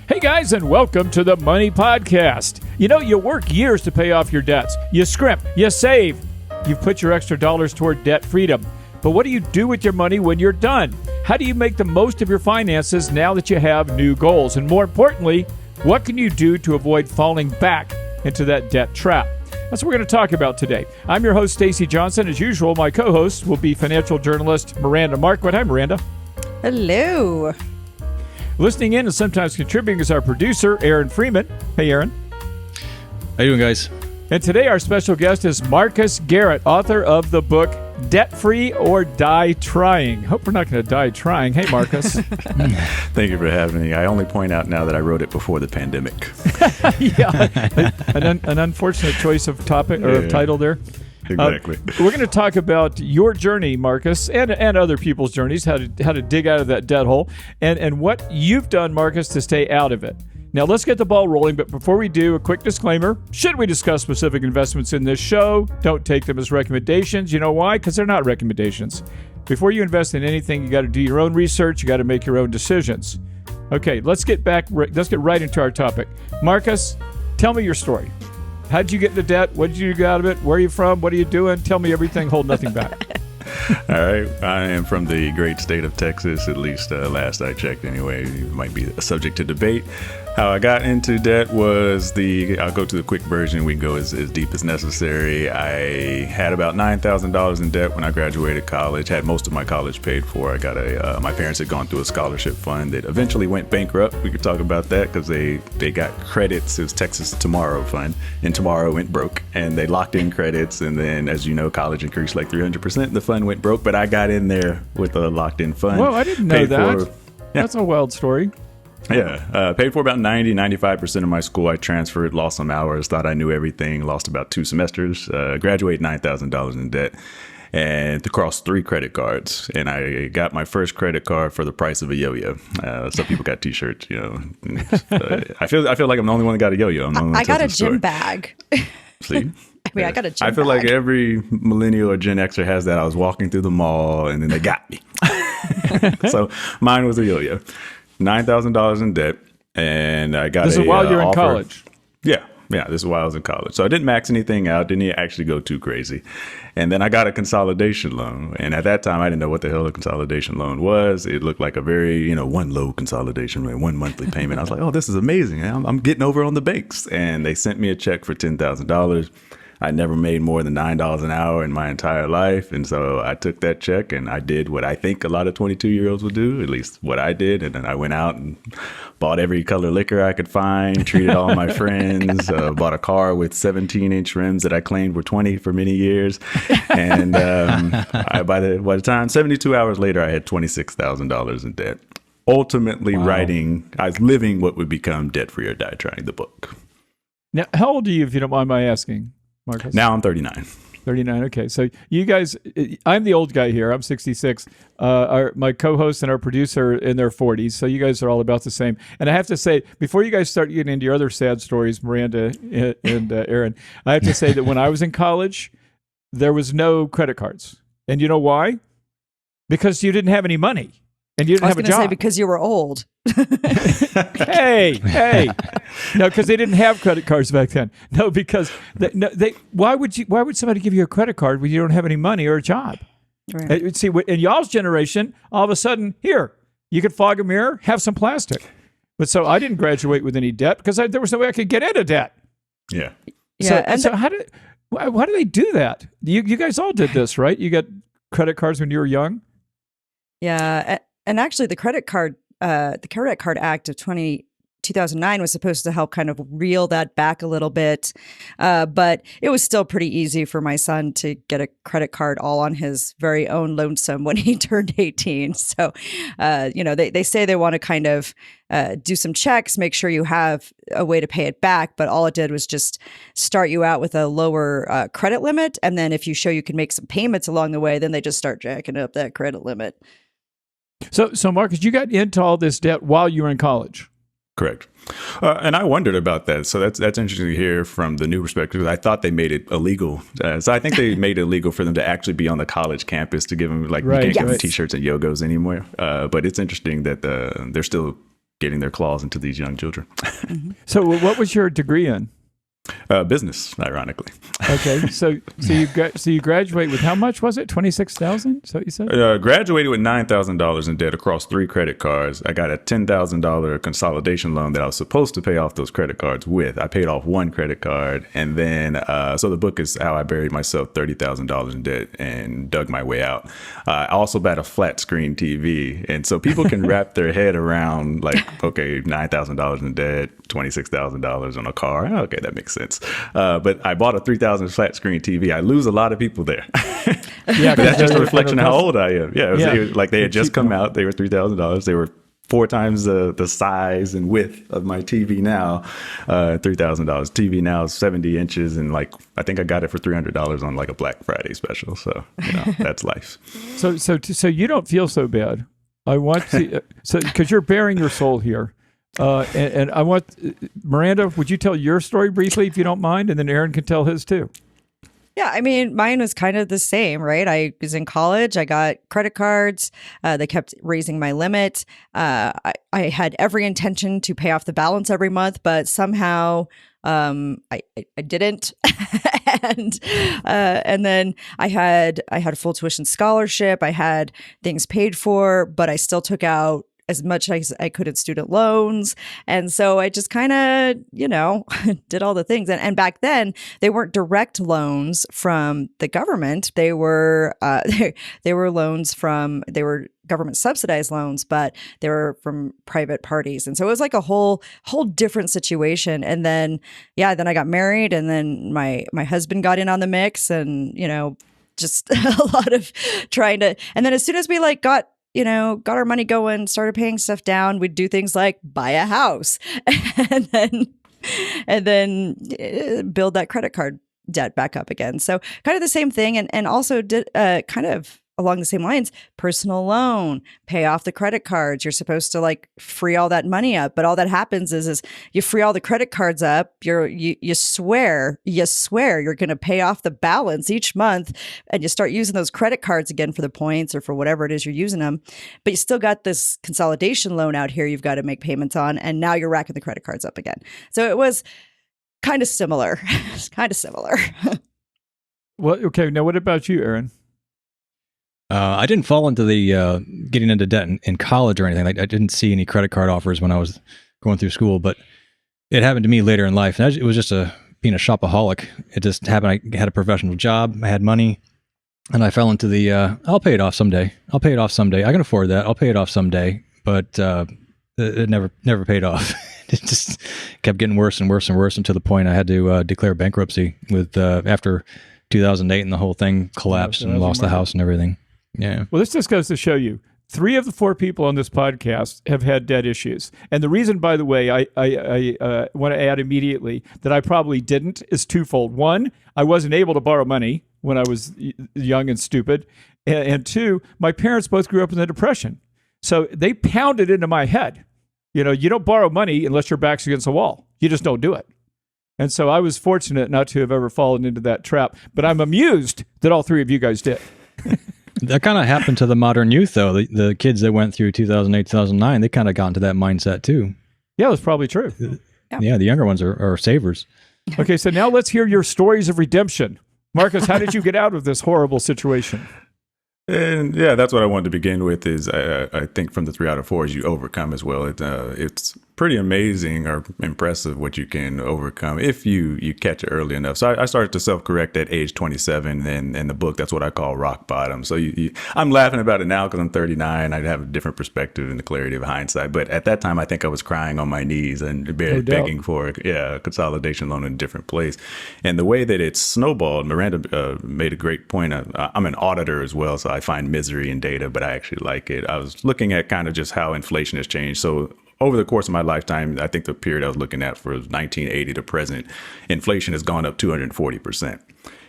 Hey guys, and welcome to the Money Podcast. You know, you work years to pay off your debts. You scrimp, you save. You've put your extra dollars toward debt freedom. But what do you do with your money when you're done? How do you make the most of your finances now that you have new goals? And more importantly, what can you do to avoid falling back into that debt trap? That's what we're going to talk about today. I'm your host, Stacey Johnson. As usual, my co-host will be financial journalist Miranda Marquit. Hi, Miranda. Hello. Listening in and sometimes contributing is our producer, Aaron Freeman. Hey, Aaron. How you doing, guys? And today our special guest is Marcus Garrett, author of the book Debt Free or Die Trying. Hope we're not going to die trying. Hey, Marcus. Thank you for having me. I only point out now that I wrote it before the pandemic. Yeah, an unfortunate choice of topic or of title there. Exactly. We're going to talk about your journey, Marcus, and other people's journeys, how to dig out of that debt hole, and what you've done, Marcus, to stay out of it. Now, let's get the ball rolling, but before we do, a quick disclaimer. Should we discuss specific investments in this show, don't take them as recommendations. You know why? Because they're not recommendations. Before you invest in anything, you got to do your own research. You got to make your own decisions. Okay, let's get right into our topic. Marcus, tell me your story. How did you get into debt? What did you get out of it? Where are you from? What are you doing? Tell me everything. Hold nothing back. All right. I am from the great state of Texas, at least last I checked anyway. It might be a subject to debate. How I got into debt was I'll go to the quick version. We can go as deep as necessary. I had about $9,000 in debt when I graduated college, had most of my college paid for. I got my parents had gone through a scholarship fund that eventually went bankrupt. We could talk about that because they got credits. It was Texas Tomorrow Fund, and Tomorrow went broke, and they locked in credits. And then, as you know, college increased like 300%, and the fund went broke, but I got in there with a locked in fund. Whoa, I didn't know that. That's a wild story. Yeah, paid for about 95% of my school. I transferred, lost some hours, thought I knew everything, lost about 2 semesters, graduated $9,000 in debt, and across 3 credit cards. And I got my first credit card for the price of a yo-yo. Some people got T-shirts, you know. I feel like I'm the only one that got a yo-yo. I got a gym bag. See? I got a gym bag. I feel like every millennial or Gen Xer has that. I was walking through the mall, and then they got me. So mine was a yo-yo. $9,000 in debt, and I got this is while you're in college. Yeah, this is while I was in college. So I didn't max anything out, didn't actually go too crazy. And then I got a consolidation loan, and at that time, I didn't know what the hell a consolidation loan was. It looked like a very, one low consolidation, like 1 monthly payment. I was like, oh, this is amazing. I'm getting over on the banks. And they sent me a check for $10,000. I never made more than $9 an hour in my entire life. And so I took that check and I did what I think a lot of 22-year-olds would do, at least what I did. And then I went out and bought every color liquor I could find, treated all my friends, bought a car with 17-inch rims that I claimed were 20 for many years. And by the time, 72 hours later, I had $26,000 in debt. Ultimately I was living what would become Debt Free or Die Trying, the book. Now, how old are you, if you don't mind my asking, Marcus? Now I'm 39. 39. Okay. So you guys, I'm the old guy here. I'm 66. My co-host and our producer are in their 40s. So you guys are all about the same. And I have to say, before you guys start getting into your other sad stories, Miranda and Aaron, I have to say that when I was in college, there was no credit cards. And you know why? Because you didn't have any money. And you didn't have a job. I was going to say because you were old. Hey. No, because they didn't have credit cards back then. No, because why would somebody give you a credit card when you don't have any money or a job? Right. See, in y'all's generation, all of a sudden, here, you could fog a mirror, have some plastic. But so I didn't graduate with any debt because there was no way I could get into debt. Yeah. So why do they do that? You guys all did this, right? You got credit cards when you were young? Yeah. And actually, the Credit Card Act of 2009 was supposed to help kind of reel that back a little bit. But it was still pretty easy for my son to get a credit card all on his very own lonesome when he turned 18. So, they say they want to kind of do some checks, make sure you have a way to pay it back. But all it did was just start you out with a lower credit limit. And then if you show you can make some payments along the way, then they just start jacking up that credit limit. So Marcus, you got into all this debt while you were in college. Correct. And I wondered about that. So that's interesting to hear from the new perspective. I thought they made it illegal. So I think they made it illegal for them to actually be on the college campus to give them, you can't give them T-shirts and yogos anymore. But it's interesting that they're still getting their claws into these young children. So what was your degree in? Business, ironically. Okay, so you graduate with how much was it? 26,000? Is that what you said? Graduated with $9,000 in debt across 3 credit cards. I got a $10,000 consolidation loan that I was supposed to pay off those credit cards with. I paid off 1 credit card, and then so the book is how I buried myself $30,000 in debt and dug my way out. I also bought a flat screen TV, and so people can wrap their head around like, okay, $9,000 in debt, $26,000 on a car. Okay, that makes sense. But I bought a 3,000 flat screen TV. I lose a lot of people there. Yeah, but that's just a reflection of how old I am. Yeah, it was like they had just come out. They were $3,000. They were 4 times the size and width of my TV now. $3,000. TV now is 70 inches, and like I think I got it for $300 on like a Black Friday special. So that's life. So you don't feel so bad. I want to because you're bearing your soul here. And I want, Miranda, would you tell your story briefly if you don't mind? And then Aaron can tell his too. Yeah, I mean, mine was kind of the same, right? I was in college. I got credit cards. They kept raising my limit. I had every intention to pay off the balance every month, but somehow I didn't. and then I had a full tuition scholarship. I had things paid for, but I still took out as much as I could in student loans. And so I just kind of, did all the things. And back then they weren't direct loans from the government. They were, they were government subsidized loans, but they were from private parties. And so it was like a whole different situation. And then, then I got married, and then my husband got in on the mix, and, just a lot of trying to, and then as soon as we got our money going, started paying stuff down, we'd do things like buy a house and then build that credit card debt back up again. So kind of the same thing. And also did kind of along the same lines, personal loan, pay off the credit cards. You're supposed to free all that money up. But all that happens is you free all the credit cards up. You swear you're going to pay off the balance each month, and you start using those credit cards again for the points or for whatever it is you're using them. But you still got this consolidation loan out here you've got to make payments on. And now you're racking the credit cards up again. So it was kind of similar. It's kind of similar. Well, okay. Now, what about you, Aaron? I didn't fall into the getting into debt in college or anything. I didn't see any credit card offers when I was going through school, but it happened to me later in life. And it was just being a shopaholic. It just happened. I had a professional job. I had money, and I fell into the I'll pay it off someday. I can afford that. I'll pay it off someday. But it never paid off. It just kept getting worse and worse and worse until the point I had to declare bankruptcy with after 2008, and the whole thing collapsed and lost the house and everything. Yeah. Well, this just goes to show you 3 of the 4 people on this podcast have had debt issues. And the reason, by the way, I want to add immediately that I probably didn't is twofold. 1, I wasn't able to borrow money when I was young and stupid. And 2, my parents both grew up in the Depression. So they pounded into my head, you don't borrow money unless your back's against the wall. You just don't do it. And so I was fortunate not to have ever fallen into that trap. But I'm amused that all 3 of you guys did. That kind of happened to the modern youth, though. The kids that went through 2008, 2009, they kind of got into that mindset, too. Yeah, that's probably true. Yeah, the younger ones are savers. Okay, so now let's hear your stories of redemption. Marcus, how did you get out of this horrible situation? And yeah, that's what I wanted to begin with is I think from the 3 out of 4 is you overcome as well. It's pretty amazing or impressive what you can overcome if you catch it early enough. So I started to self-correct at age 27, and in the book, that's what I call rock bottom. So I'm laughing about it now because I'm 39. I have a different perspective and the clarity of hindsight. But at that time, I think I was crying on my knees and begging for a consolidation loan in a different place. And the way that it's snowballed, Miranda made a great point. I'm an auditor as well, so I find misery in data, but I actually like it. I was looking at kind of just how inflation has changed. So over the course of my lifetime, I think the period I was looking at for 1980 to present, inflation has gone up 240%.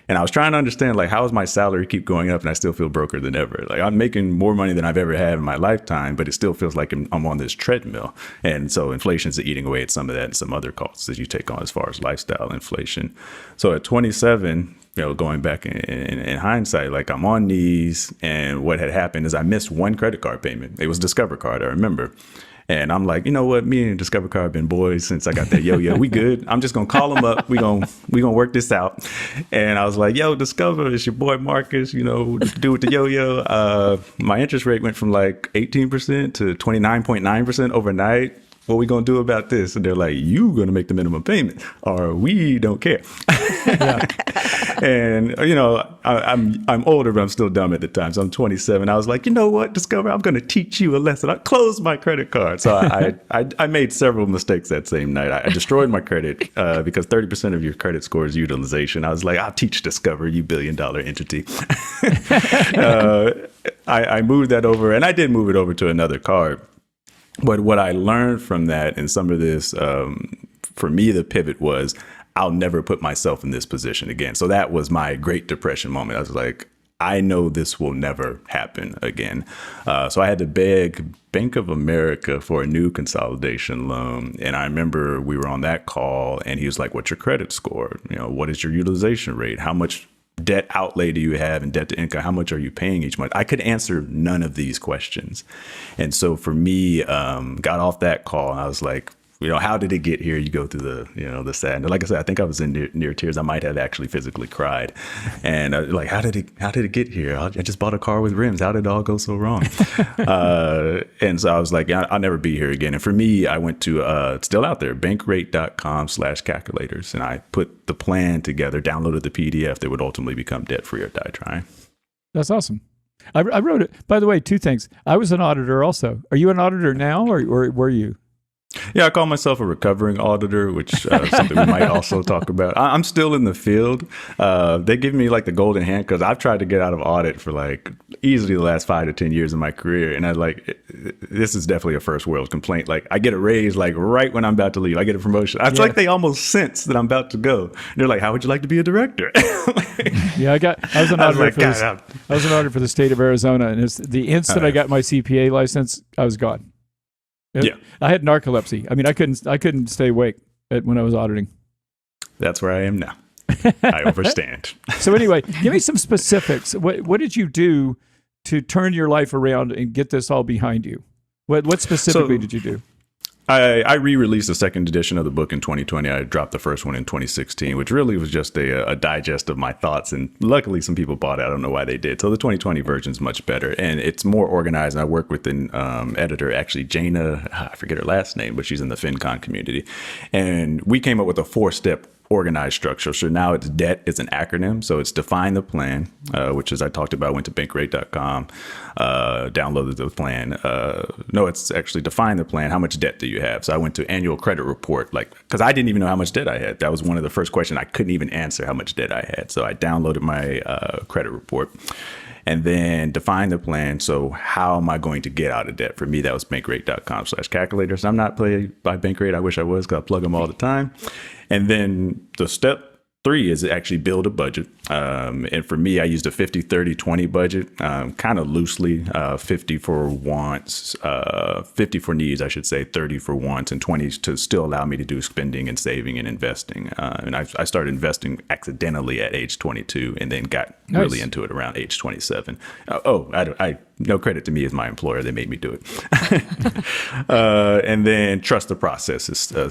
And I was trying to understand, how does my salary keep going up and I still feel broker than ever? I'm making more money than I've ever had in my lifetime, but it still feels like I'm on this treadmill. And so inflation is eating away at some of that and some other costs that you take on as far as lifestyle inflation. So at 27, going back in hindsight, I'm on knees, and what had happened is I missed 1 credit card payment. It was Discover card, I remember. And I'm like, you know what? Me and Discover Car have been boys since I got that yo-yo. We good. I'm just going to call them up. We gonna work this out. And I was like, yo, Discover, it's your boy Marcus, you know, do with the yo-yo. My interest rate went from like 18% to 29.9% overnight. What are we going to do about this? And they're like, you going to make the minimum payment or we don't care. And, you know, I'm older, but I'm still dumb at the time. So I'm 27. I was like, you know what, Discover, I'm going to teach you a lesson. I closed my credit card. So I made several mistakes that same night. I destroyed my credit because 30% of your credit score is utilization. I was like, I'll teach Discover, you billion-dollar entity. I moved that over, and I did move it over to another card. But what I learned from that and some of this, for me, the pivot was I'll never put myself in this position again. So that was my Great Depression moment. I was like, I know this will never happen again. So I had to beg Bank of America for a new consolidation loan. And I remember we were on that call and he was like, what's your credit score? You know, what is your utilization rate? How much debt outlay do you have and debt to income? How much are you paying each month? I could answer none of these questions. And so for me, got off that call and I was like, you know, how did it get here? You go through the, you know, the sad. And like I said, I think I was in near tears. I might have actually physically cried. And like, how did it get here? I just bought a car with rims. How did it all go so wrong? And so I was like, I'll never be here again. And for me, I went to, it's still out there, bankrate.com/calculators. And I put the plan together, downloaded the PDF that would ultimately become debt free or die trying. That's awesome. I wrote it. By the way, two things. I was an auditor also. Are you an auditor now or were you? Yeah, I call myself a recovering auditor, which something we might also talk about. I'm still in the field. They give me like the golden hand because I've tried to get out of audit for like easily the last 5 to 10 years of my career. And I like, this is definitely a first world complaint. Like I get a raise like right when I'm about to leave. I get a promotion. It's like they almost sense that I'm about to go. They're like, how would you like to be a director? Yeah, I was an auditor for the state of Arizona. And it's the instant I got my CPA license, I was gone. Yeah, I had narcolepsy. I mean, I couldn't stay awake when I was auditing. That's where I am now. I overstand. So anyway, give me some specifics. What did you do to turn your life around and get this all behind you? What specifically did you do? I re-released the second edition of the book in 2020. I dropped the first one in 2016, which really was just a digest of my thoughts. And luckily, some people bought it. I don't know why they did. So the 2020 version is much better. And it's more organized. And I work with an editor, actually, Jana, I forget her last name, but she's in the FinCon community. And we came up with a 4-step organized structure. So now it's DEBT is an acronym. So it's define the plan, which as I talked about, went to bankrate.com, downloaded the plan. No, it's actually define the plan. How much debt do you have? So I went to annual credit report, like, because I didn't even know how much debt I had. That was one of the first questions. I couldn't even answer how much debt I had. So I downloaded my credit report. And then define the plan. So how am I going to get out of debt? For me, that was bankrate.com/calculators. I'm not paid by Bankrate. I wish I was because I plug them all the time. And then the step 3 is actually build a budget. And for me, I used a 50-30-20 budget, kind of loosely, 50 for wants, 50 for needs, I should say, 30 for wants, and 20 to still allow me to do spending and saving and investing. And I started investing accidentally at age 22 and then got really into it around age 27. I no credit to me as my employer. They made me do it. And then trust the process.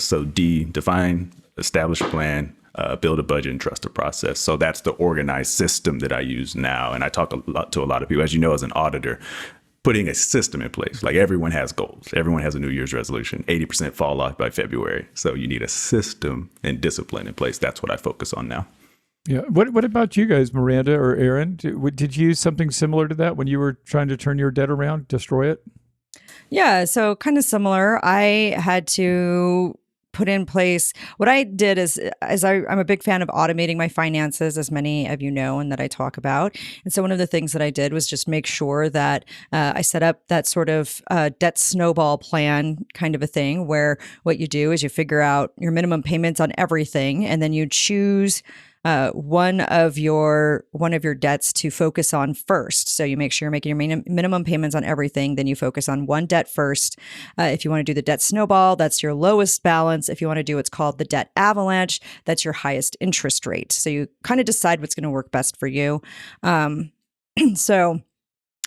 So define, establish a plan, build a budget, and trust the process. So that's the organized system that I use now. And I talk to a lot of people, as you know, as an auditor, putting a system in place. Like everyone has goals. Everyone has a New Year's resolution. 80% fall off by February. So you need a system and discipline in place. That's what I focus on now. Yeah. What about you guys, Miranda or Aaron? Did you use something similar to that when you were trying to turn your debt around, destroy it? Yeah, so kind of similar. I had to put in place, what I did is I'm a big fan of automating my finances, as many of you know, and that I talk about. And so one of the things that I did was just make sure that I set up that sort of debt snowball plan kind of a thing, where what you do is you figure out your minimum payments on everything, and then you choose one of your debts to focus on first. So you make sure you're making your minimum payments on everything. Then you focus on one debt first. If you want to do the debt snowball, that's your lowest balance. If you want to do what's called the debt avalanche, that's your highest interest rate. So you kind of decide what's going to work best for you. So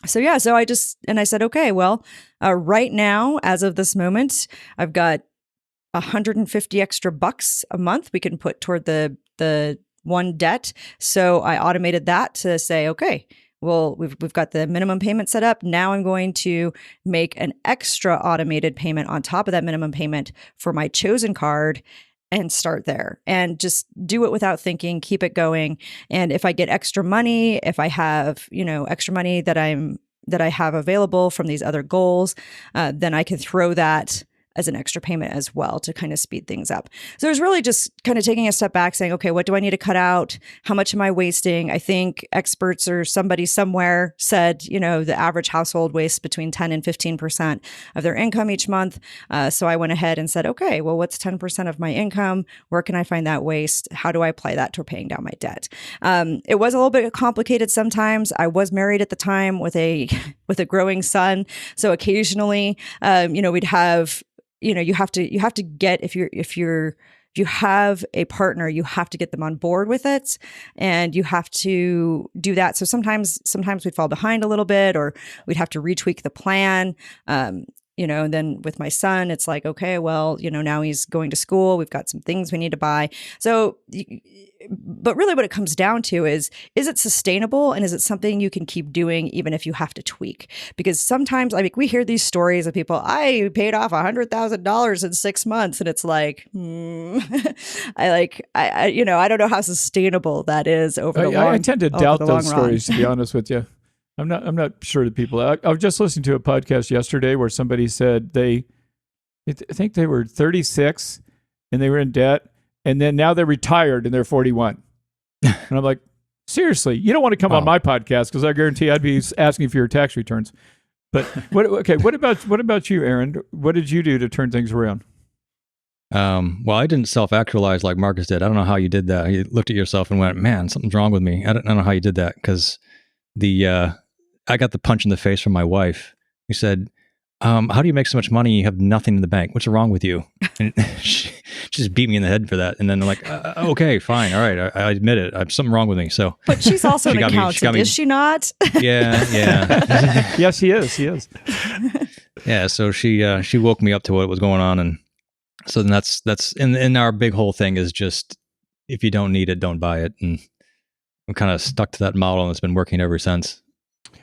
So I said, okay, well, right now, as of this moment, I've got 150 extra bucks a month we can put toward the one debt. So I automated that to say, okay, well, we've got the minimum payment set up. Now I'm going to make an extra automated payment on top of that minimum payment for my chosen card and start there and just do it without thinking, keep it going. And if I get extra money, if I have, extra money that I have available from these other goals, then I can throw that as an extra payment as well to kind of speed things up. So it was really just kind of taking a step back saying, okay, what do I need to cut out? How much am I wasting? I think experts or somebody somewhere said, the average household wastes between 10 and 15% of their income each month. So I went ahead and said, okay, well, what's 10% of my income? Where can I find that waste? How do I apply that to paying down my debt? It was a little bit complicated sometimes. I was married at the time with a growing son. So occasionally, we'd have, you have to get, if you have a partner, you have to get them on board with it, and you have to do that. So sometimes we'd fall behind a little bit, or we'd have to retweak the plan. And then with my son, it's like, okay, well, now he's going to school. We've got some things we need to buy. So, but really what it comes down to is it sustainable, and is it something you can keep doing even if you have to tweak? Because sometimes, we hear these stories of people, I paid off $100,000 in 6 months, and it's like, I don't know how sustainable that is over the long. I tend to doubt those stories, to be honest with you. I'm not sure that people. I was just listening to a podcast yesterday where somebody said I think they were 36 and they were in debt, and then now they're retired and they're 41. And I'm like, seriously, you don't want to come on my podcast, because I guarantee I'd be asking for your tax returns. But what about you, Aaron? What did you do to turn things around? Well, I didn't self-actualize like Marcus did. I don't know how you did that. You looked at yourself and went, man, something's wrong with me. I don't know how you did that, because I got the punch in the face from my wife. He said, how do you make so much money? You have nothing in the bank. What's wrong with you? And she just beat me in the head for that. And then I'm like, okay, fine. All right. I admit it. I've something wrong with me. So, but she's also an accountant, is she not? Yeah. Yes, he is. He is. Yeah. So she woke me up to what was going on. And so then that's in our big whole thing is just, if you don't need it, don't buy it. And I'm kind of stuck to that model, and it's been working ever since.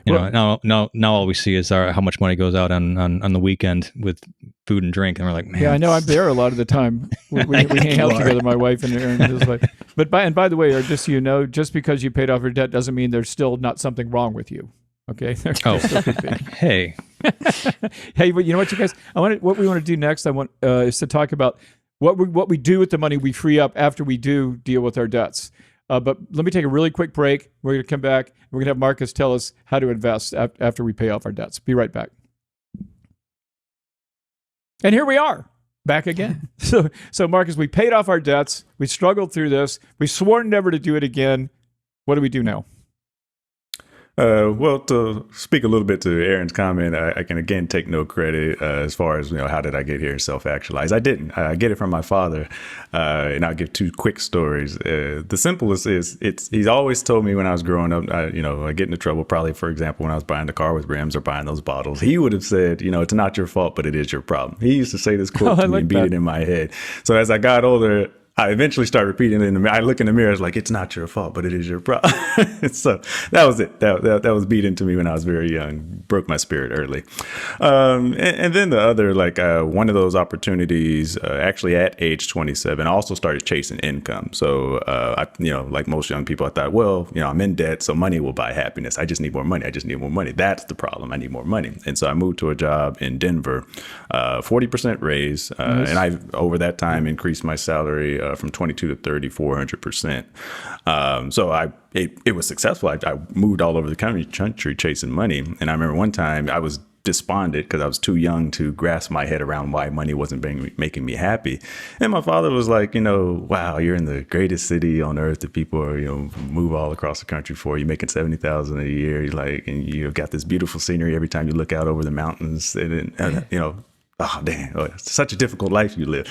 Now all we see is how much money goes out on the weekend with food and drink, and we're like, man. Yeah, I know. I'm there a lot of the time. We hang out together, my wife and Aaron and his wife. But by the way, just so you know, just because you paid off your debt doesn't mean there's still not something wrong with you. Okay. There still could be. Hey, but you know what, you guys? What we want to do next. Is to talk about what we do with the money we free up after we do deal with our debts. But let me take a really quick break. We're going to come back. We're going to have Marcus tell us how to invest after we pay off our debts. Be right back. And here we are, back again. So Marcus, we paid off our debts. We struggled through this. We swore never to do it again. What do we do now? Well, to speak a little bit to Aaron's comment, I can again take no credit as far as, how did I get here and self-actualize? I didn't. I get it from my father, and I'll give 2 quick stories. The simplest is he's always told me when I was growing up, I get into trouble. Probably, for example, when I was buying the car with rims or buying those bottles, he would have said, it's not your fault, but it is your problem. He used to say this quote to me and beat it in my head. So as I got older, I eventually started repeating it in the mirror. I look in the mirror, it's like, it's not your fault, but it is your problem. So that was it. That was beat into me when I was very young. Broke my spirit early. And then the other, one of those opportunities, actually at age 27, I also started chasing income. So, like most young people, I thought, well, I'm in debt, so money will buy happiness. I just need more money. That's the problem. I need more money. And so I moved to a job in Denver, 40% raise. Nice. And I, over that time, increased my salary from 22 to 30, 400%. So it was successful. I moved all over the country chasing money. And I remember one time I was despondent because I was too young to grasp my head around why money wasn't making me happy. And my father was like, wow, you're in the greatest city on earth that people are, move all across the country for. You're making $70,000 a year. You're like, and you've got this beautiful scenery every time you look out over the mountains. And oh, dang, oh, it's such a difficult life you live.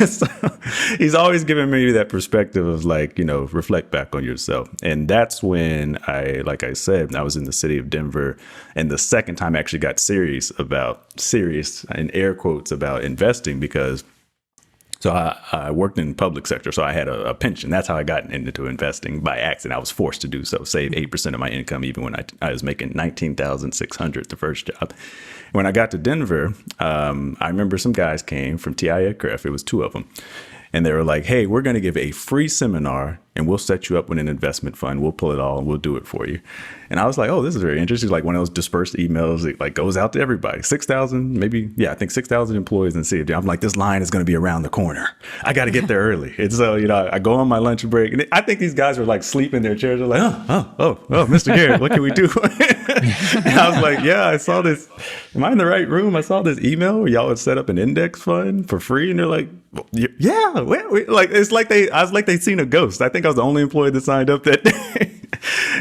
So he's always giving me that perspective of like, reflect back on yourself. And that's when like I said, I was in the city of Denver. And the second time I actually got serious in air quotes about investing, because so I worked in public sector, so I had a pension. That's how I got into investing by accident. I was forced to do so, save 8% of my income, even when I was making $19,600 the first job. When I got to Denver, I remember some guys came from TI Aircraft. It was 2 of them. And they were like, hey, we're going to give a free seminar and we'll set you up with an investment fund. We'll pull it all and we'll do it for you. And I was like, oh, this is very interesting. Like one of those dispersed emails, it like goes out to everybody. 6,000, maybe. Yeah, I think 6,000 employees in the city. I'm like, this line is going to be around the corner. I got to get there early. And so, I go on my lunch break and I think these guys were like sleep in their chairs. They're like, oh, Mr. Garrett, what can we do? And I was like, yeah, I saw this. Am I in the right room? I saw this email where y'all would set up an index fund for free. And they're like, yeah, like it's like I was like they'd seen a ghost. I think I was the only employee that signed up that day.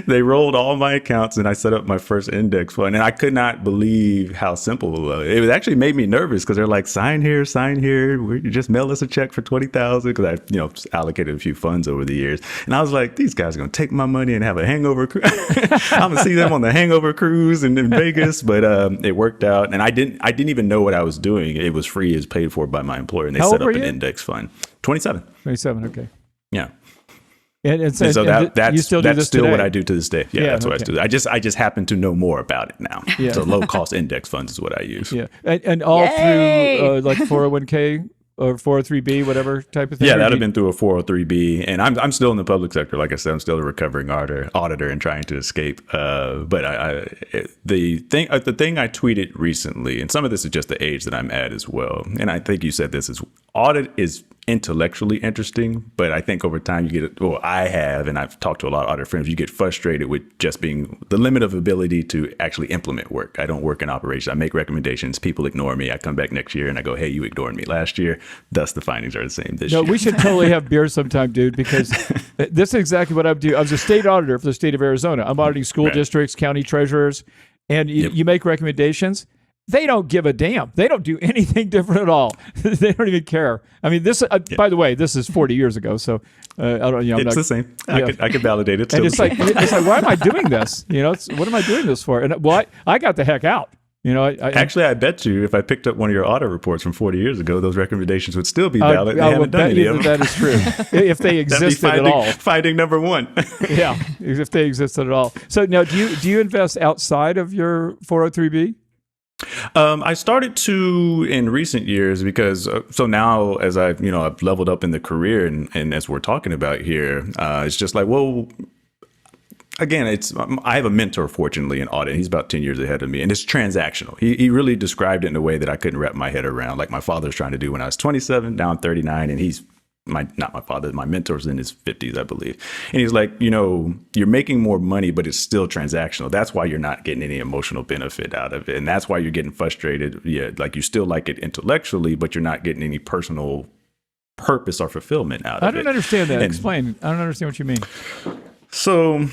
They rolled all my accounts and I set up my first index fund. And I could not believe how simple it was. It actually made me nervous because they're like, sign here. You just mail us a check for $20,000 because I allocated a few funds over the years. And I was like, these guys are going to take my money and have a hangover. I'm going to see them on the hangover cruise in Vegas. But it worked out. And I didn't even know what I was doing. It was free. It was paid for by my employer. And they set up an index fund. 27. 27. Okay. Yeah. And so that's you still do that's this still today? what I do to this day. Yeah, that's what okay. I do. I just happen to know more about it now. Yeah. So low cost index funds is what I use. Yeah, and all Yay! through like 401k or 403b, whatever type of thing. Yeah, that'd have been through a 403b, and I'm still in the public sector. Like I said, I'm still a recovering auditor and trying to escape. But the thing I tweeted recently, and some of this is just the age that I'm at as well. And I think you said this is audit is intellectually interesting, but I think over time I have, and I've talked to a lot of audit friends, you get frustrated with just being the limit of ability to actually implement work. I don't work in operations. I make recommendations. People ignore me. I come back next year and I go, hey, you ignored me last year. Thus, the findings are the same this year. No, we should totally have beer sometime, dude, because this is exactly what I do. I was a state auditor for the state of Arizona. I'm auditing school districts, county treasurers, and you make recommendations. They don't give a damn. They don't do anything different at all. They don't even care. I mean, this. By the way, this is 40 years ago, so I don't. It's the same. I could validate it. And it's like, why am I doing this? What am I doing this for? And I got the heck out. Actually, I bet you if I picked up one of your audit reports from 40 years ago, those recommendations would still be valid. They haven't done any of them. That is true. If they existed at all. Finding number one. Yeah, if they existed at all. So now, do you invest outside of your 403b? I started to in recent years because so now as I've leveled up in the career and as we're talking about here, it's just like, well, again, I have a mentor, fortunately, in audit. He's about 10 years ahead of me, and it's transactional. He really described it in a way that I couldn't wrap my head around, like my father's trying to do when I was 27, now I'm 39, and he's not my father, my mentor's in his 50s, I believe. And he's like, you're making more money, but it's still transactional. That's why you're not getting any emotional benefit out of it. And that's why you're getting frustrated. Yeah, like you still like it intellectually, but you're not getting any personal purpose or fulfillment out of it. I don't understand that. Explain. I don't understand what you mean. So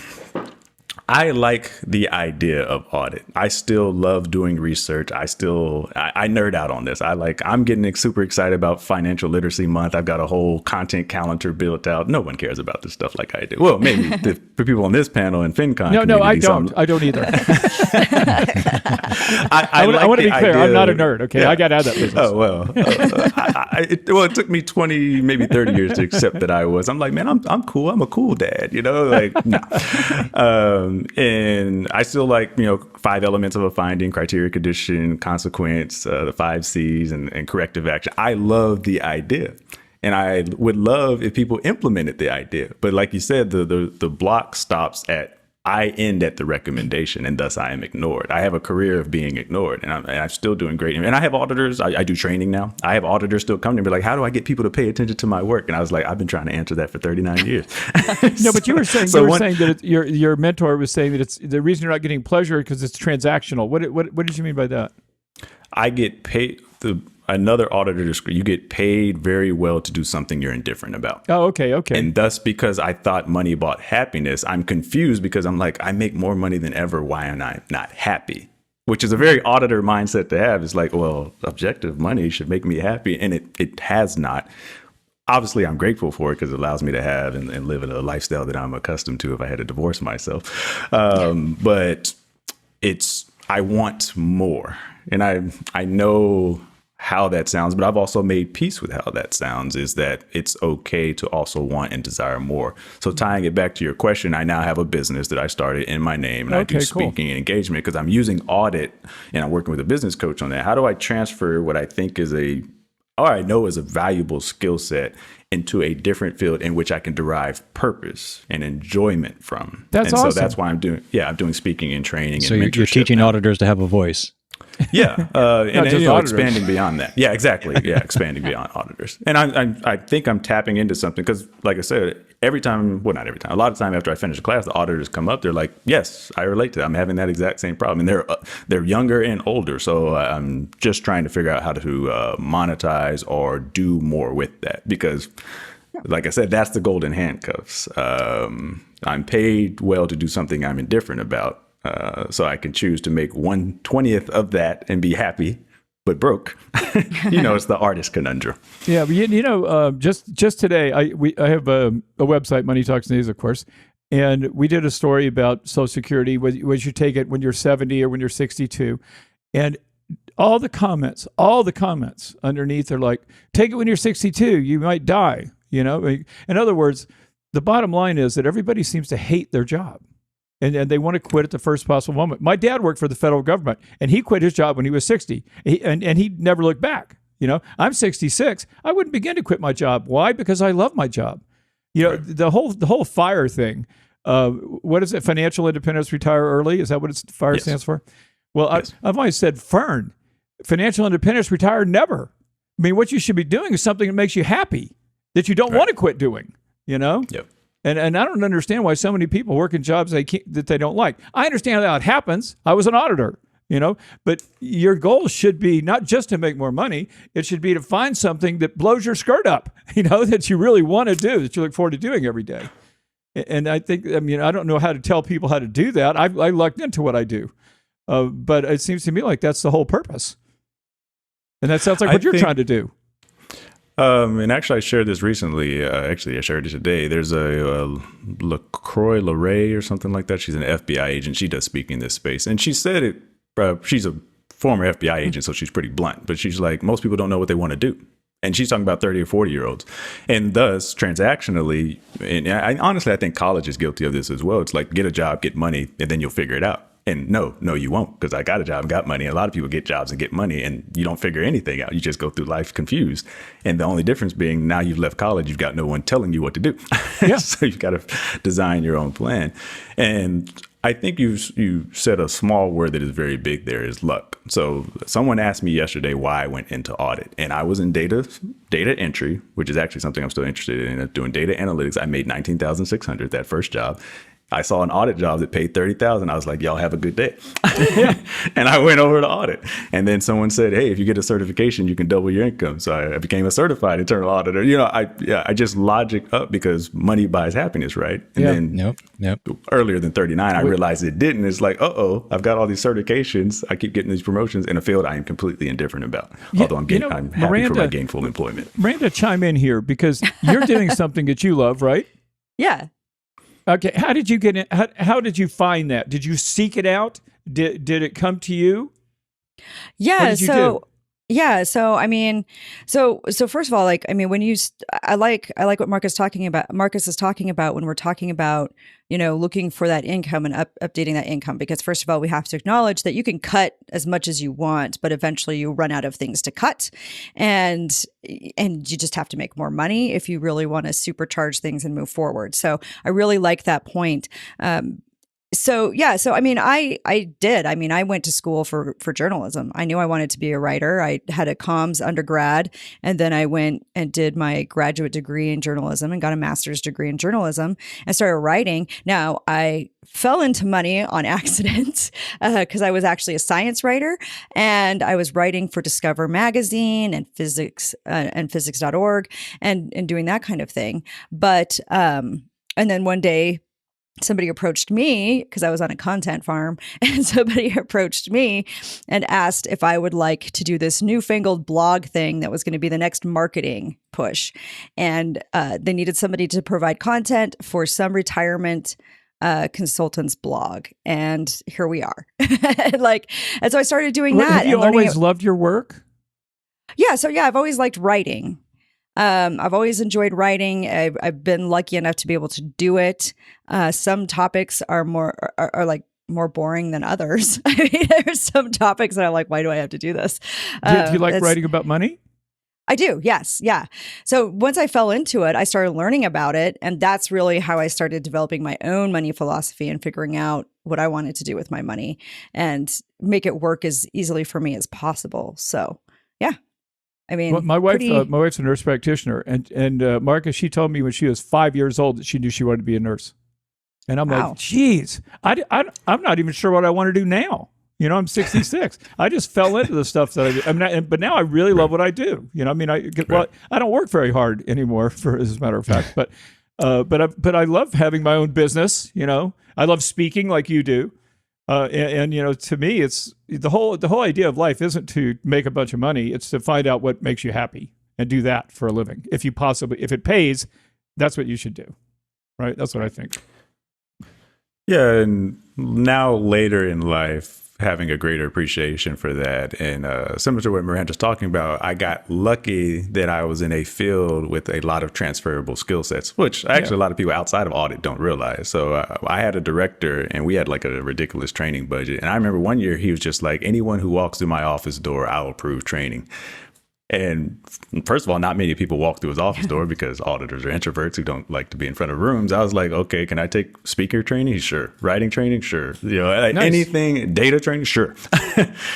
I like the idea of audit. I still love doing research. I nerd out on this. I'm getting super excited about Financial Literacy Month. I've got a whole content calendar built out. No one cares about this stuff like I do. Well, maybe for people on this panel and FinCon. No, I don't. I don't either. I want to be clear. I'm not a nerd. Okay, yeah. I got out of that business. Oh well. It took me 20, maybe 30 years to accept that I was. I'm like, man, I'm cool. I'm a cool dad. No. And I still like, 5 elements of a finding: criteria, condition, consequence, the 5 C's, and corrective action. I love the idea. And I would love if people implemented the idea. But like you said, the block stops at I end at the recommendation, and thus I am ignored. I have a career of being ignored, and I'm still doing great. And I have auditors. I do training now. I have auditors still come to me like, how do I get people to pay attention to my work? And I was like, I've been trying to answer that for 39 years. No, but you were saying that your mentor was saying that it's the reason you're not getting pleasure because it's transactional. What did you mean by that? I get paid. Another auditor, you get paid very well to do something you're indifferent about. Oh, okay. And thus, because I thought money bought happiness, I'm confused because I'm like, I make more money than ever. Why am I not happy? which is a very auditor mindset to have. It's like, well, objective money should make me happy. And it has not. Obviously, I'm grateful for it because it allows me to have and live in a lifestyle that I'm accustomed to if I had to divorce myself. But I want more. And I know how that sounds, but I've also made peace with how that sounds, is that it's okay to also want and desire more. So tying it back to your question, I now have a business that I started in my name, and I do speaking and engagement because I'm using audit and I'm working with a business coach on that. How do I transfer what I think is I know is a valuable skill set into a different field in which I can derive purpose and enjoyment from? That's awesome. awesome. So that's why I'm doing speaking and training. So and you're teaching now. auditors to have a voice. Yeah, and just auditors. expanding beyond that. Yeah, exactly. Yeah, expanding beyond auditors. And I think I'm tapping into something because, like I said, not every time, a lot of time after I finish a class, the auditors come up. They're like, "Yes, I relate to that. I'm having that exact same problem." And they're younger and older, so I'm just trying to figure out how to monetize or do more with that because, like I said, that's the golden handcuffs. I'm paid well to do something I'm indifferent about. So I can choose to make 1/20th of that and be happy, but broke. It's the artist conundrum. Yeah, but just today, I have a website, Money Talks News, of course, and we did a story about Social Security, whether you take it when you're 70 or when you're 62, and all the comments underneath are like, take it when you're 62, you might die. In other words, the bottom line is that everybody seems to hate their job. And they want to quit at the first possible moment. My dad worked for the federal government, and he quit his job when he was 60, and he never looked back. I'm 66. I wouldn't begin to quit my job. Why? Because I love my job. Right. The whole FIRE thing. What is it? Financial independence, retire early. Is that what FIRE stands for? Well, yes. I've always said FERN, financial independence, retire never. I mean, what you should be doing is something that makes you happy, that you don't want to quit doing. Yep. And I don't understand why so many people work in jobs that they don't like. I understand how it happens. I was an auditor, but your goal should be not just to make more money. It should be to find something that blows your skirt up, that you really want to do, that you look forward to doing every day. And I think, I don't know how to tell people how to do that. I lucked into what I do. But it seems to me like that's the whole purpose. And that sounds like what you're trying to do. And actually, I shared this recently. I shared it today. There's a LaCroix LeRae or something like that. She's an FBI agent. She does speak in this space. And she said it. She's a former FBI agent, so she's pretty blunt. But she's like, most people don't know what they want to do. And she's talking about 30 or 40-year-olds. And thus, transactionally, and honestly, I think college is guilty of this as well. It's like, get a job, get money, and then you'll figure it out. And no, you won't, because I got a job and got money. And a lot of people get jobs and get money, and you don't figure anything out. You just go through life confused. And the only difference being now you've left college, you've got no one telling you what to do. Yeah. So you've got to design your own plan. And I think you said a small word that is very big there is luck. So someone asked me yesterday why I went into audit, and I was in data entry, which is actually something I'm still interested in, doing data analytics. I made $19,600 that first job. I saw an audit job that paid $30,000. I was like, y'all have a good day. And I went over to audit. And then someone said, hey, if you get a certification, you can double your income. So I became a certified internal auditor. I just logic up because money buys happiness, right? And then earlier than 39, I realized it didn't. It's like, I've got all these certifications. I keep getting these promotions in a field I am completely indifferent about. Although I'm happy for my gainful employment. Miranda, chime in here because you're doing something that you love, right? Yeah. Okay, how did you get in? How did you find that? Did you seek it out? Did it come to you? Yeah. So I mean, so first of all, when I like what Marcus is talking about when we're talking about, looking for that income and updating that income, because first of all, we have to acknowledge that you can cut as much as you want, but eventually you run out of things to cut, and you just have to make more money if you really want to supercharge things and move forward. So I really like that point. So I mean, I did. I mean, I went to school for journalism. I knew I wanted to be a writer. I had a comms undergrad, and then I went and did my graduate degree in journalism and got a master's degree in journalism and started writing. Now, I fell into money on accident because I was actually a science writer, and I was writing for Discover magazine and physics and physics.org and doing that kind of thing. But and then one day, somebody approached me because I was on a content farm, and somebody approached me and asked if I would like to do this newfangled blog thing that was going to be the next marketing push. And they needed somebody to provide content for some retirement consultant's blog. And here we are. And so I started doing that. Have you always loved your work? Yeah. So yeah, I've always liked writing. I've always enjoyed writing. I've been lucky enough to be able to do it. Some topics are more boring than others. I mean, there's some topics that I'm like, why do I have to do this? Do you like writing about money? I do. Yes. Yeah. So once I fell into it, I started learning about it. And that's really how I started developing my own money philosophy and figuring out what I wanted to do with my money and make it work as easily for me as possible. So yeah. I mean, well, my wife's a nurse practitioner, and Marcus, she told me when she was 5 years old that she knew she wanted to be a nurse, and I'm like, geez, I'm not even sure what I want to do now. You know, I'm 66. I just fell into the stuff that I do. But now I really love what I do. You know, I mean, I don't work very hard anymore, as a matter of fact, but I love having my own business. You know, I love speaking like you do. And you know, to me, it's the whole idea of life isn't to make a bunch of money. It's to find out what makes you happy and do that for a living. If it pays, that's what you should do. Right. That's what I think. Yeah. And now later in life, having a greater appreciation for that. And similar to what Miranda's talking about, I got lucky that I was in a field with a lot of transferable skill sets, which actually a lot of people outside of audit don't realize. So I had a director and we had like a ridiculous training budget. And I remember one year he was just like, anyone who walks through my office door, I'll approve training. And first of all, not many people walk through his office door because auditors are introverts who don't like to be in front of rooms. I was like, okay, can I take speaker training? Sure. Writing training? Sure. You know, like anything, data training? Sure.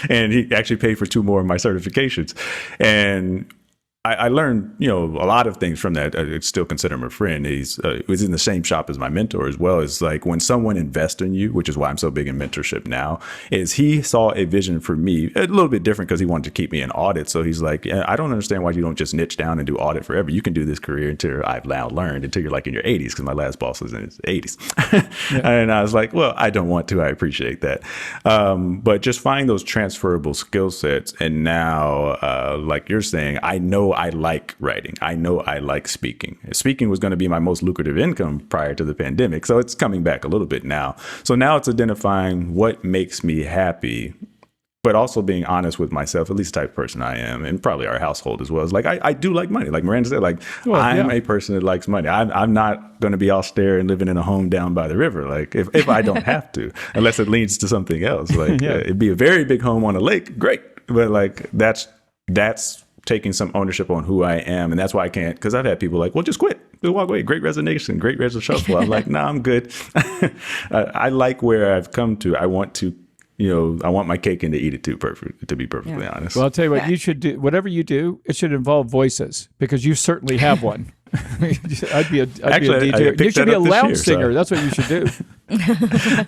And he actually paid for 2 more of my certifications. And I learned, you know, a lot of things from that. I still consider him a friend. He was in the same shop as my mentor, as well as like when someone invests in you, which is why I'm so big in mentorship now, is he saw a vision for me a little bit different because he wanted to keep me in audit. So he's like, I don't understand why you don't just niche down and do audit forever. You can do this career until I've now learned until you're like in your 80s, because my last boss was in his 80s. And I was like, well, I don't want to. I appreciate that. But just find those transferable skill sets. And now, like you're saying, I know I like writing. I know I like speaking. Speaking was going to be my most lucrative income prior to the pandemic. So it's coming back a little bit now. So now it's identifying what makes me happy, but also being honest with myself, at least the type of person I am, and probably our household as well. It's like, I do like money. Like Miranda said, like, I'm a person that likes money. I'm not going to be austere and living in a home down by the river. Like if I don't have to, unless it leads to something else. Like it'd be a very big home on a lake. Great. But like, that's taking some ownership on who I am. And that's why I can't, because I've had people like, well, just quit. Just walk away. Great resignation, great shuffle. I'm like, no, I'm good. I like where I've come to. I want to, you know, I want my cake and to eat it too, to be perfectly honest. Well, I'll tell you what, you should do, whatever you do, it should involve voices, because you certainly have one. I'd be a DJ. You should be a lounge singer. That's what you should do.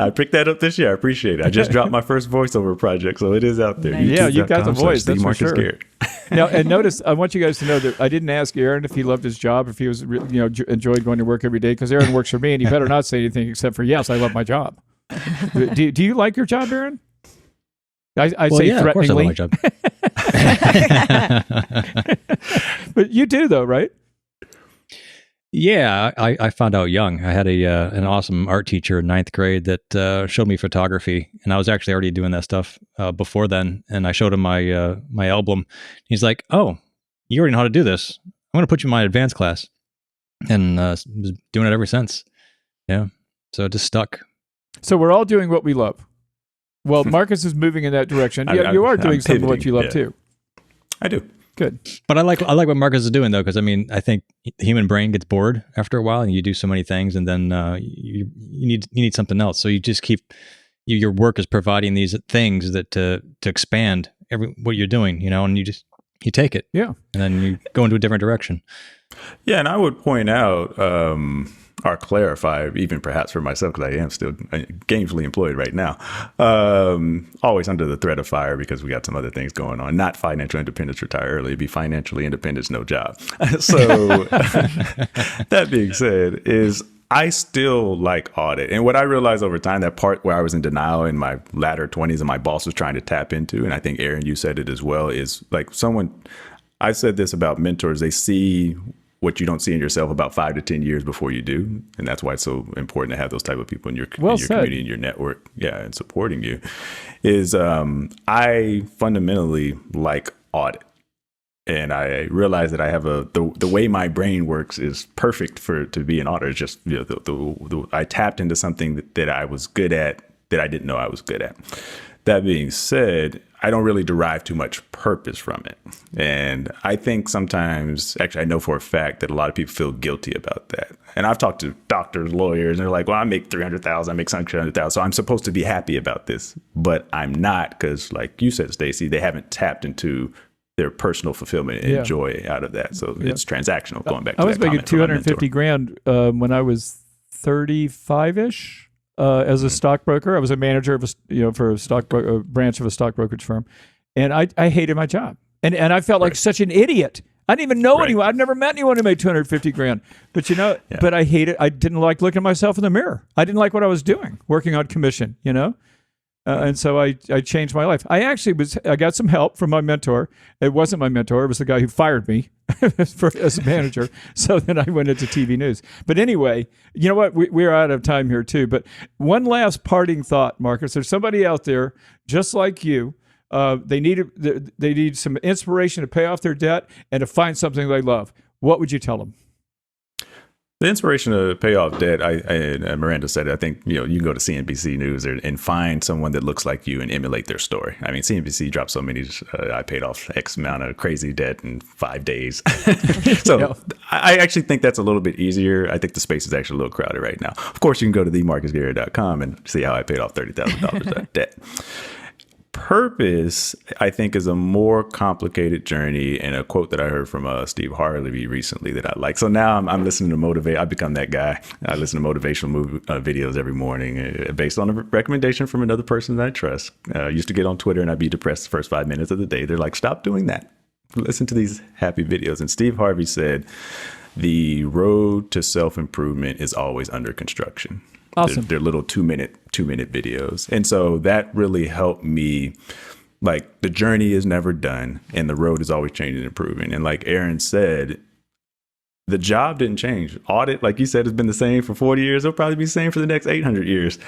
I picked that up this year. I appreciate it. I just dropped my first voiceover project, so it is out there. Nice. Yeah, you got the voice. That's for sure. Garrett. Now, and notice, I want you guys to know that I didn't ask Aaron if he loved his job, if he was, enjoyed going to work every day, because Aaron works for me, and he better not say anything except for, yes, I love my job. Do you like your job, Aaron? I say threateningly. Of course I love my job. But you do, though, right? Yeah, I found out young. I had an awesome art teacher in 9th grade that showed me photography, and I was actually already doing that stuff before then. And I showed him my album. He's like, "Oh, you already know how to do this. I'm going to put you in my advanced class," and was doing it ever since. Yeah, so it just stuck. So we're all doing what we love. Well, Marcus is moving in that direction. Yeah, you are doing some of what you love too. I do. Good. But I like what Marcus is doing, though, because I mean, I think the human brain gets bored after a while, and you do so many things, and then you need something else. So you just keep your work is providing these things that to expand what you're doing, and you take it, and then you go into a different direction. Yeah, and I would point out or clarify, even perhaps for myself, because I am still gainfully employed right now, always under the threat of fire because we got some other things going on. Not financial independence, retire early. It'd be financially independence, no job. So that being said, is I still like audit. And what I realized over time, that part where I was in denial in my latter 20s and my boss was trying to tap into, and I think, Aaron, you said it as well, is like I said this about mentors, they see what you don't see in yourself about 5 to 10 years before you do. And that's why it's so important to have those type of people in your community, in your network, and supporting you, is I fundamentally like audit. And I realized that I have the way my brain works is perfect to be an auditor. It's just, I tapped into something that I was good at that I didn't know I was good at. That being said, I don't really derive too much purpose from it. And I think sometimes, actually, I know for a fact that a lot of people feel guilty about that. And I've talked to doctors, lawyers, and they're like, well, I make $300,000, I make $600,000, so I'm supposed to be happy about this. But I'm not, because like you said, Stacey, they haven't tapped into their personal fulfillment and joy out of that. So it's transactional, going back to that. I was making $250,000 when I was 35-ish. As a stockbroker, I was a manager of for a branch of a stock brokerage firm, and I hated my job, and I felt like such an idiot. I didn't even know anyone. I've never met anyone who made $250,000. But but I hated. I didn't like looking at myself in the mirror. I didn't like what I was doing, working on commission. And so I changed my life. I got some help from my mentor. It wasn't my mentor. It was the guy who fired me as a manager. So then I went into TV news. But anyway, you know what? We're out of time here too. But one last parting thought, Marcus. There's somebody out there just like you. They need some inspiration to pay off their debt and to find something they love. What would you tell them? The inspiration to pay off debt, Miranda said it, I think, you can go to CNBC News and find someone that looks like you and emulate their story. I mean, CNBC dropped so many, I paid off X amount of crazy debt in 5 days. So I actually think that's a little bit easier. I think the space is actually a little crowded right now. Of course, you can go to themarcusgarrett.com and see how I paid off $30,000 of debt. Purpose, I think, is a more complicated journey, and a quote that I heard from Steve Harvey recently that I like. So now I'm listening to motivate. I've become that guy. I listen to motivational videos every morning based on a recommendation from another person that I trust. I used to get on Twitter and I'd be depressed the first 5 minutes of the day. They're like, stop doing that. Listen to these happy videos. And Steve Harvey said, the road to self-improvement is always under construction. Awesome. They're little 2-minute videos. And so that really helped me. Like, the journey is never done and the road is always changing and improving. And like Aaron said, the job didn't change. Audit, like you said, has been the same for 40 years. It'll probably be the same for the next 800 years.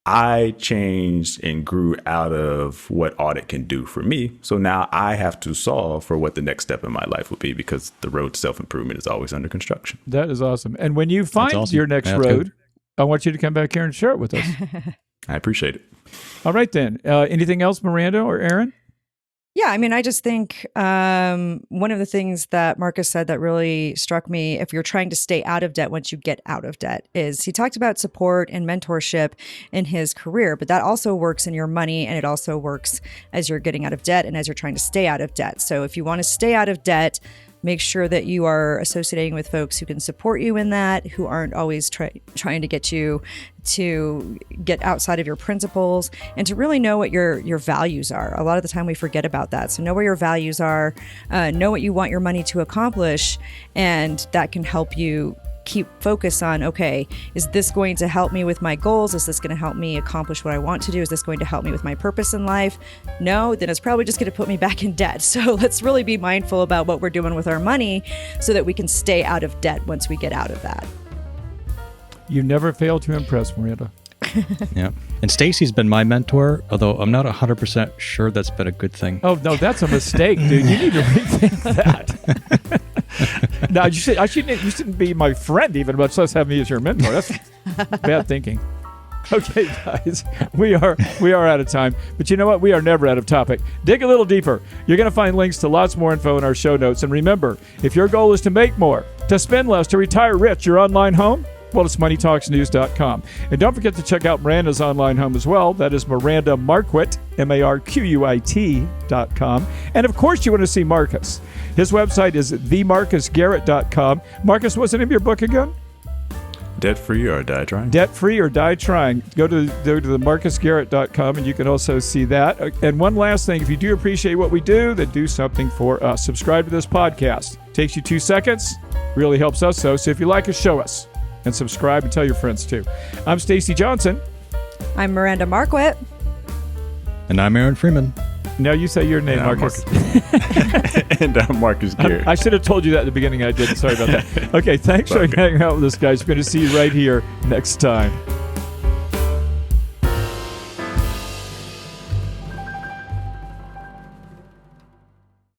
I changed and grew out of what audit can do for me. So now I have to solve for what the next step in my life will be, because the road to self-improvement is always under construction. That is awesome. And when you find your next road, I want you to come back here and share it with us. I appreciate it. All right, then. Anything else, Miranda or Aaron? Yeah, I mean, I just think one of the things that Marcus said that really struck me, if you're trying to stay out of debt once you get out of debt, is he talked about support and mentorship in his career, but that also works in your money, and it also works as you're getting out of debt and as you're trying to stay out of debt. So if you want to stay out of debt, make sure that you are associating with folks who can support you in that, who aren't always trying to get you to get outside of your principles, and to really know what your values are. A lot of the time we forget about that. So know where your values are, know what you want your money to accomplish, and that can help you keep focus on, okay, is this going to help me with my goals? Is this going to help me accomplish what I want to do? Is this going to help me with my purpose in life? No, then it's probably just going to put me back in debt. So let's really be mindful about what we're doing with our money so that we can stay out of debt once we get out of that. You never fail to impress, Miranda. Yeah. And Stacey's been my mentor, although I'm not 100% sure that's been a good thing. Oh, no, that's a mistake, dude. You need to rethink that. No, you shouldn't be my friend even, much less have me as your mentor. That's bad thinking. Okay, guys, we are out of time. But you know what? We are never out of topic. Dig a little deeper. You're going to find links to lots more info in our show notes. And remember, if your goal is to make more, to spend less, to retire rich, your online home, well, it's moneytalksnews.com. And don't forget to check out Miranda's online home as well. That is Miranda Marquit, MARQUIT.com. And of course, you want to see Marcus. His website is themarcusgarrett.com. Marcus, what's the name of your book again? Debt Free or Die Trying. Debt Free or Die Trying. Go to themarcusgarrett.com and you can also see that. And one last thing, if you do appreciate what we do, then do something for us. Subscribe to this podcast. Takes you 2 seconds. Really helps us. So if you like us, show us. and subscribe and tell your friends too. I'm Stacy Johnson. I'm Miranda Marquit. And I'm Aaron Freeman. Now you say your name, And I'm Marcus. And I'm Marcus Garrett. I should have told you that at the beginning. I didn't. Sorry about that. Okay, thanks for hanging out with us, guys. We're going to see you right here next time.